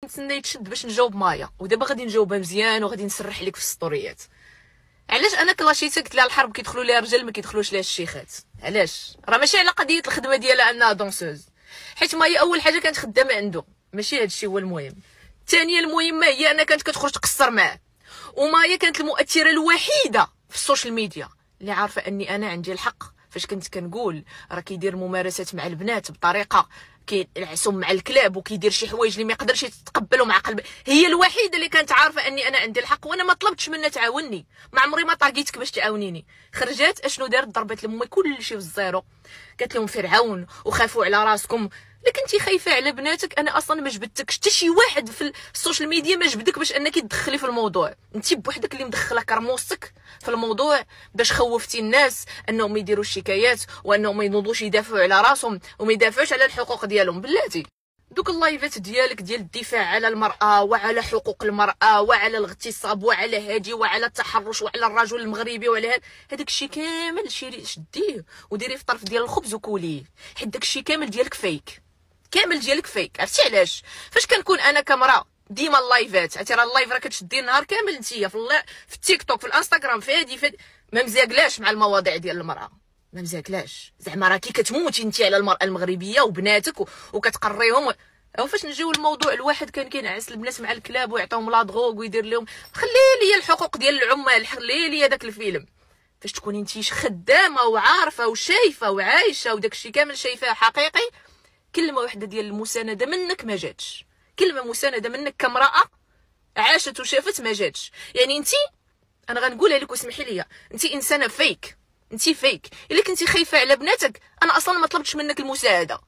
نتسنى يتشد باش نجاوب مايا، ودابا غادي نجاوبها مزيان وغادي نسرح لك في السطوريات. علاش انا كلاشيتها قلت لها الحرب كيدخلوا ليها الرجال ما كيدخلوش ليها الشيخات؟ علاش؟ راه ماشي على قضيه الخدمه ديالها انها دونسوز، حيت مايا اول حاجه كانت خدامه عنده، ماشي هادشي هو المهم. الثانيه المهمه هي انها كانت كتخرج تقصر معاه، ومايا كانت المؤثره الوحيده في السوشيال ميديا اللي عارفه اني انا عندي الحق فاش كنت كنقول راه كيدير ممارسات مع البنات بطريقه كينعسهم مع الكلاب وكيدير شي حوايج اللي ما يقدرش يتقبلهم عقل. هي الوحيده اللي كانت عارفه اني انا عندي الحق، وانا ما طلبتش منها تعاوني، ما عمري ما طاقيتك باش تعاونيني. خرجات اشنو دارت؟ ضربت لامي كلشي في الزيرو، قالت لهم فرعون وخافوا على راسكم. لكن انت خايفه على بناتك، انا اصلا ما جبدتكش حتى شي واحد في السوشيال ميديا ما جبدك باش انك تدخلي في الموضوع، انت بوحدك اللي مدخله كرموسك في الموضوع باش خوفتي الناس انهم يديروا الشكايات وانهم ما ينوضوش يدافعوا على راسهم وما يدافعوش على الحقوق ديالهم. بلاتي دوك اللايفات ديالك ديال الدفاع على المراه وعلى حقوق المراه وعلى الاغتصاب وعلى هادي وعلى التحرش وعلى الرجل المغربي وعلى هذاك الشيء كامل شديه وديريه في الطرف ديال الخبز وكوليه، حيت داك الشيء كامل ديالك فيك، كامل ديالك فيك. عرفتي علاش؟ فاش كنكون انا كاميرا ديما اللايفات، عرفتي راه اللايف راه كتشدي النهار كامل نتيا في التيك توك في الانستغرام في هادي ما مزياكلاش مع المواضيع ديال المراه، ما مزياكلاش زعما راكي كتموتي انت على المراه المغربيه وبناتك وكتقريهم. او فاش نجيو الموضوع الواحد كان كينعس البنات مع الكلاب ويعطيهم لا دروغ ويدير لهم، خلي لي الحقوق ديال العمال، خلي لي داك الفيلم. فاش تكوني انت خدامه وعارفه وشايفه وعايشه وداك الشيء كامل شايفاه حقيقي، كلمه واحده ديال المسانده منك ما جاتش، كلمه مسانده منك كامراه عاشت وشافت ما جاتش. يعني انت انا غنقولها لك واسمحي لي، انت انسانه فيك، انت فيك. الا كنتي خايفه على بناتك انا اصلا ما طلبتش منك المساعده،